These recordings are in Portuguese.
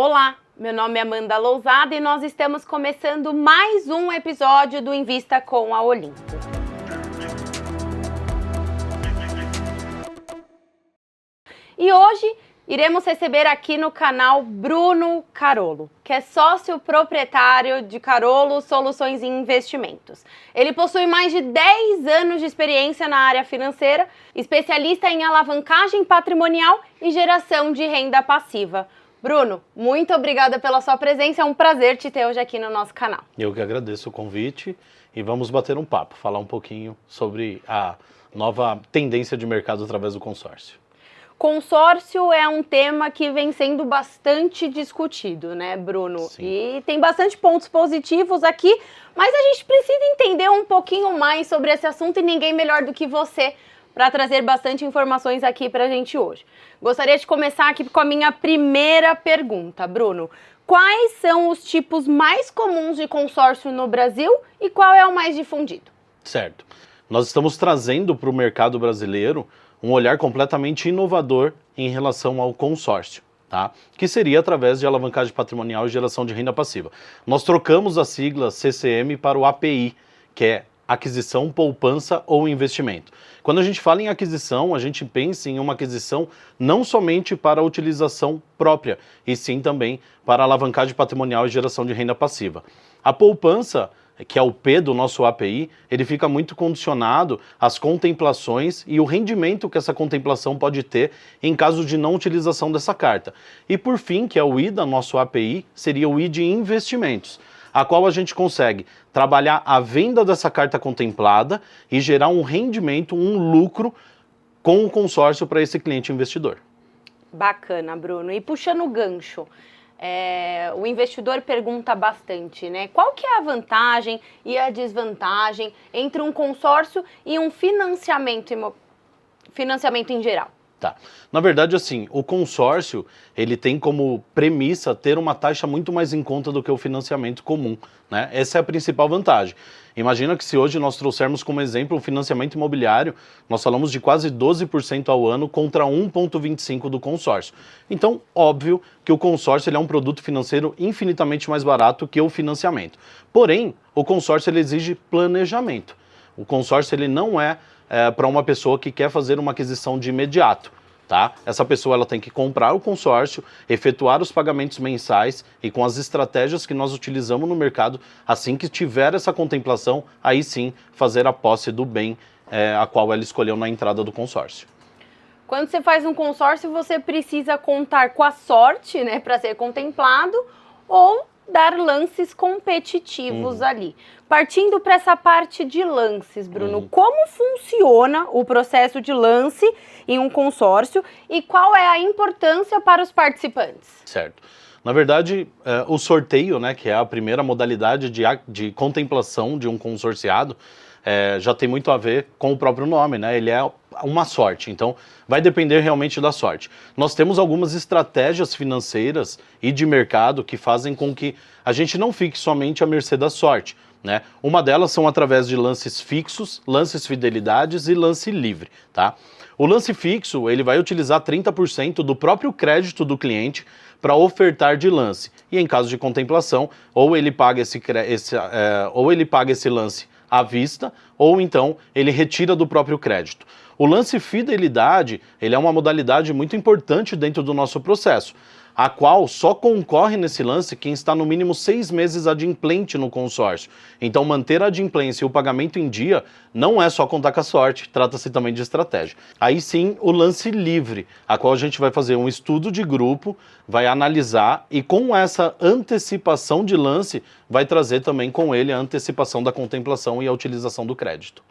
Olá, meu nome é Amanda Lousada e nós estamos começando mais um episódio do Invista com a Olinto. E hoje iremos receber aqui no canal Bruno Carolo, que é sócio proprietário de Carolo Soluções em Investimentos. Ele possui mais de 10 anos de experiência na área financeira, especialista em alavancagem patrimonial e geração de renda passiva. Bruno, muito obrigada pela sua presença, é um prazer te ter hoje aqui no nosso canal. Eu que agradeço o convite e vamos bater um papo, falar um pouquinho sobre a nova tendência de mercado através do consórcio. Consórcio é um tema que vem sendo bastante discutido, né, Bruno? Sim. E tem bastante pontos positivos aqui, mas a gente precisa entender um pouquinho mais sobre esse assunto e ninguém melhor do que você para trazer bastante informações aqui para a gente hoje. Gostaria de começar aqui com a minha primeira pergunta, Bruno. Quais são os tipos mais comuns de consórcio no Brasil e qual é o mais difundido? Certo. Nós estamos trazendo para o mercado brasileiro um olhar completamente inovador em relação ao consórcio, tá? Que seria através de alavancagem patrimonial e geração de renda passiva. Nós trocamos a sigla CCM para o API, que é aquisição, poupança ou investimento. Quando a gente fala em aquisição, a gente pensa em uma aquisição não somente para a utilização própria, e sim também para a alavancagem patrimonial e geração de renda passiva. A poupança, que é o P do nosso API, ele fica muito condicionado às contemplações e o rendimento que essa contemplação pode ter em caso de não utilização dessa carta. E por fim, que é o I da nosso API, seria o I de investimentos, a qual a gente consegue trabalhar a venda dessa carta contemplada e gerar um rendimento, um lucro com o consórcio para esse cliente investidor. Bacana, Bruno. E puxando o gancho, o investidor pergunta bastante, né? Qual que é a vantagem e a desvantagem entre um consórcio e um financiamento em geral? Tá. Na verdade, assim, o consórcio, ele tem como premissa ter uma taxa muito mais em conta do que o financiamento comum, né? Essa é a principal vantagem. Imagina que se hoje nós trouxermos como exemplo o financiamento imobiliário, nós falamos de quase 12% ao ano contra 1,25% do consórcio. Então, óbvio que o consórcio ele é um produto financeiro infinitamente mais barato que o financiamento. Porém, o consórcio ele exige planejamento. O consórcio ele não é para uma pessoa que quer fazer uma aquisição de imediato, tá? Essa pessoa ela tem que comprar o consórcio, efetuar os pagamentos mensais e com as estratégias que nós utilizamos no mercado, assim que tiver essa contemplação, aí sim fazer a posse do bem a qual ela escolheu na entrada do consórcio. Quando você faz um consórcio, você precisa contar com a sorte, né, para ser contemplado ou dar lances competitivos ali. Partindo para essa parte de lances, Bruno, como funciona o processo de lance em um consórcio e qual é a importância para os participantes? Certo. Na verdade, o sorteio, né, que é a primeira modalidade de contemplação de um consorciado, já tem muito a ver com o próprio nome, né? Ele é uma sorte, então vai depender realmente da sorte. Nós temos algumas estratégias financeiras e de mercado que fazem com que a gente não fique somente à mercê da sorte, né? Uma delas são através de lances fixos, lances fidelidades e lance livre, tá? O lance fixo, ele vai utilizar 30% do próprio crédito do cliente para ofertar de lance. E em caso de contemplação, ou ele paga esse lance à vista, ou então ele retira do próprio crédito. O lance fidelidade, ele é uma modalidade muito importante dentro do nosso processo, a qual só concorre nesse lance quem está no mínimo 6 meses adimplente no consórcio. Então manter a adimplência e o pagamento em dia não é só contar com a sorte, trata-se também de estratégia. Aí sim o lance livre, a qual a gente vai fazer um estudo de grupo, vai analisar e com essa antecipação de lance vai trazer também com ele a antecipação da contemplação e a utilização do crédito.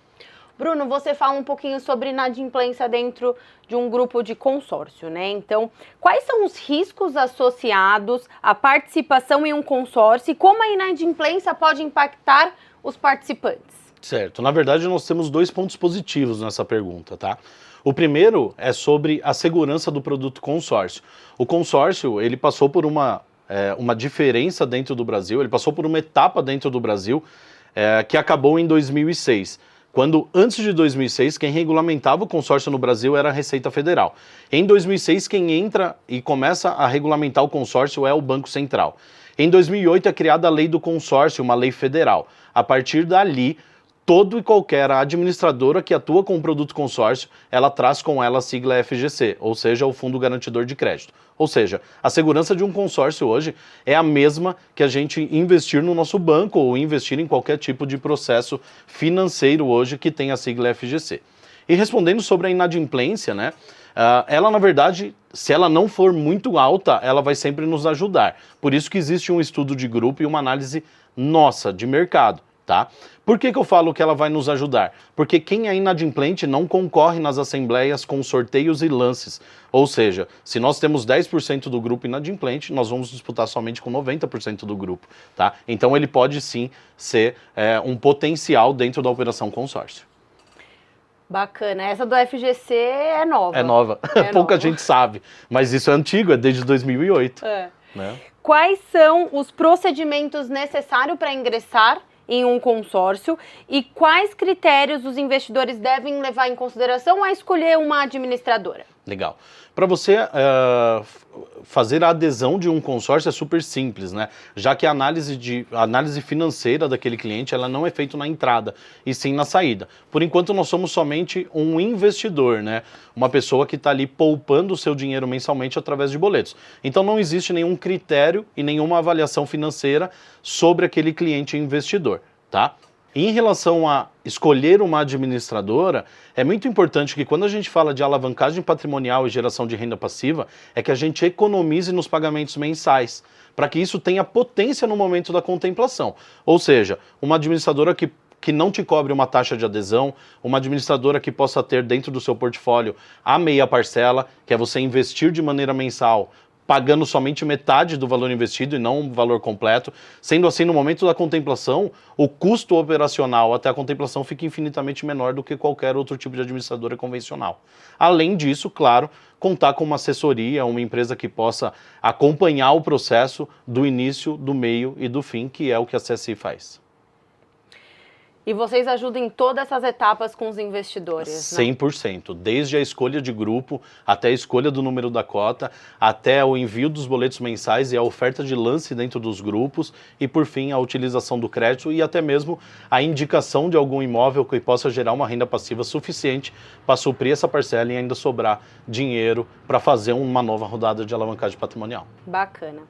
Bruno, você fala um pouquinho sobre inadimplência dentro de um grupo de consórcio, né? Então, quais são os riscos associados à participação em um consórcio e como a inadimplência pode impactar os participantes? Certo. Na verdade, nós temos 2 pontos positivos nessa pergunta, tá? O primeiro é sobre a segurança do produto consórcio. O consórcio, ele passou por uma diferença dentro do Brasil, ele passou por uma etapa dentro do Brasil que acabou em 2006. quando antes de 2006, quem regulamentava o consórcio no Brasil era a Receita Federal. Em 2006, quem entra e começa a regulamentar o consórcio é o Banco Central. Em 2008 é criada a Lei do Consórcio, uma lei federal. A partir dali, todo e qualquer administradora que atua com o produto consórcio, ela traz com ela a sigla FGC, ou seja, o Fundo Garantidor de Crédito. Ou seja, a segurança de um consórcio hoje é a mesma que a gente investir no nosso banco ou investir em qualquer tipo de processo financeiro hoje que tem a sigla FGC. E respondendo sobre a inadimplência, né? Ela, na verdade, se ela não for muito alta, ela vai sempre nos ajudar. Por isso que existe um estudo de grupo e uma análise nossa, de mercado. Tá? Por que eu falo que ela vai nos ajudar? Porque quem é inadimplente não concorre nas assembleias com sorteios e lances. Ou seja, se nós temos 10% do grupo inadimplente, nós vamos disputar somente com 90% do grupo. Tá? Então ele pode sim ser um potencial dentro da operação consórcio. Bacana. Essa do FGC é nova. É nova. Pouca nova. gente sabe. Mas isso é antigo, é desde 2008. Né? Quais são os procedimentos necessários para ingressar em um consórcio e quais critérios os investidores devem levar em consideração ao escolher uma administradora? Legal. Para você fazer a adesão de um consórcio é super simples, né? Já que a análise financeira daquele cliente ela não é feita na entrada, e sim na saída. Por enquanto, nós somos somente um investidor, né? Uma pessoa que está ali poupando o seu dinheiro mensalmente através de boletos. Então, não existe nenhum critério e nenhuma avaliação financeira sobre aquele cliente investidor, tá? Em relação a escolher uma administradora, é muito importante que quando a gente fala de alavancagem patrimonial e geração de renda passiva, é que a gente economize nos pagamentos mensais, para que isso tenha potência no momento da contemplação. Ou seja, uma administradora que não te cobre uma taxa de adesão, uma administradora que possa ter dentro do seu portfólio a meia parcela, que é você investir de maneira mensal, pagando somente metade do valor investido e não o valor completo. Sendo assim, no momento da contemplação, o custo operacional até a contemplação fica infinitamente menor do que qualquer outro tipo de administradora convencional. Além disso, claro, contar com uma assessoria, uma empresa que possa acompanhar o processo do início, do meio e do fim, que é o que a CSI faz. E vocês ajudam em todas essas etapas com os investidores, 100%, né? Desde a escolha de grupo, até a escolha do número da cota, até o envio dos boletos mensais e a oferta de lance dentro dos grupos, e por fim a utilização do crédito e até mesmo a indicação de algum imóvel que possa gerar uma renda passiva suficiente para suprir essa parcela e ainda sobrar dinheiro para fazer uma nova rodada de alavancagem patrimonial. Bacana.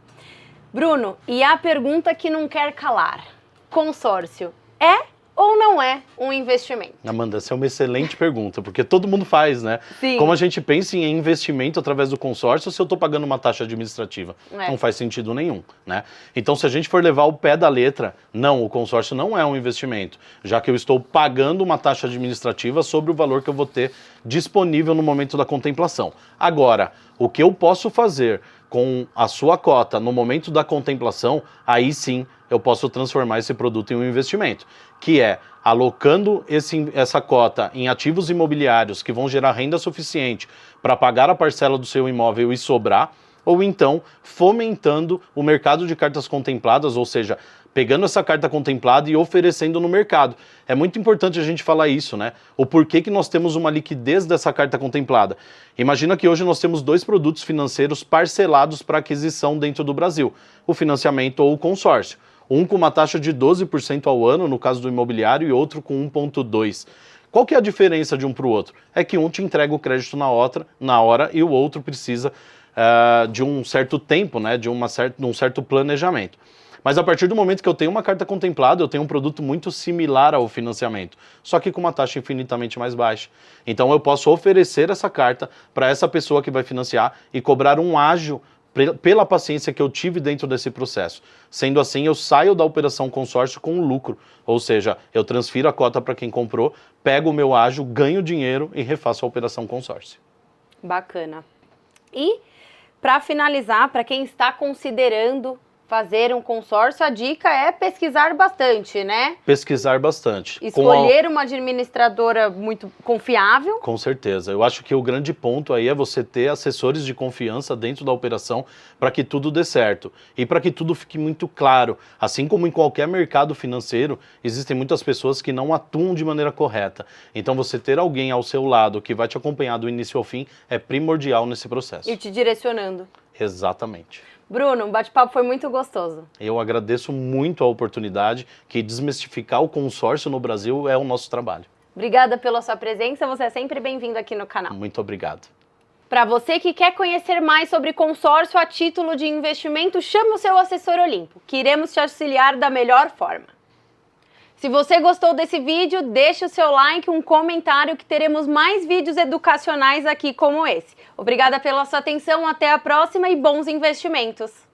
Bruno, e a pergunta que não quer calar, consórcio é ou não é um investimento? Amanda, essa é uma excelente pergunta, porque todo mundo faz, né? Sim. Como a gente pensa em investimento através do consórcio se eu estou pagando uma taxa administrativa? Não faz sentido nenhum, né? Então, se a gente for levar o pé da letra, não, o consórcio não é um investimento, já que eu estou pagando uma taxa administrativa sobre o valor que eu vou ter disponível no momento da contemplação. Agora, o que eu posso fazer com a sua cota no momento da contemplação, aí sim eu posso transformar esse produto em um investimento, que é alocando essa cota em ativos imobiliários que vão gerar renda suficiente para pagar a parcela do seu imóvel e sobrar, ou então fomentando o mercado de cartas contempladas, ou seja, pegando essa carta contemplada e oferecendo no mercado. É muito importante a gente falar isso, né? O porquê que nós temos uma liquidez dessa carta contemplada. Imagina que hoje nós temos 2 produtos financeiros parcelados para aquisição dentro do Brasil, o financiamento ou o consórcio. Um com uma taxa de 12% ao ano, no caso do imobiliário, e outro com 1,2%. Qual que é a diferença de um para o outro? É que um te entrega o crédito na hora e o outro precisa de um certo tempo, né, de um certo planejamento. Mas a partir do momento que eu tenho uma carta contemplada, eu tenho um produto muito similar ao financiamento, só que com uma taxa infinitamente mais baixa. Então eu posso oferecer essa carta para essa pessoa que vai financiar e cobrar um ágio pela paciência que eu tive dentro desse processo. Sendo assim, eu saio da operação consórcio com lucro, ou seja, eu transfiro a cota para quem comprou, pego o meu ágio, ganho dinheiro e refaço a operação consórcio. Bacana. E, para finalizar, para quem está considerando fazer um consórcio, a dica é pesquisar bastante, né? Pesquisar bastante. Escolher uma administradora muito confiável. Com certeza. Eu acho que o grande ponto aí é você ter assessores de confiança dentro da operação para que tudo dê certo e para que tudo fique muito claro. Assim como em qualquer mercado financeiro, existem muitas pessoas que não atuam de maneira correta. Então você ter alguém ao seu lado que vai te acompanhar do início ao fim é primordial nesse processo. E te direcionando. Exatamente. Bruno, o bate-papo foi muito gostoso. Eu agradeço muito a oportunidade, que desmistificar o consórcio no Brasil é o nosso trabalho. Obrigada pela sua presença, você é sempre bem-vindo aqui no canal. Muito obrigado. Para você que quer conhecer mais sobre consórcio a título de investimento, chame o seu assessor Olimpo, que iremos te auxiliar da melhor forma. Se você gostou desse vídeo, deixe o seu like, um comentário que teremos mais vídeos educacionais aqui como esse. Obrigada pela sua atenção, até a próxima e bons investimentos!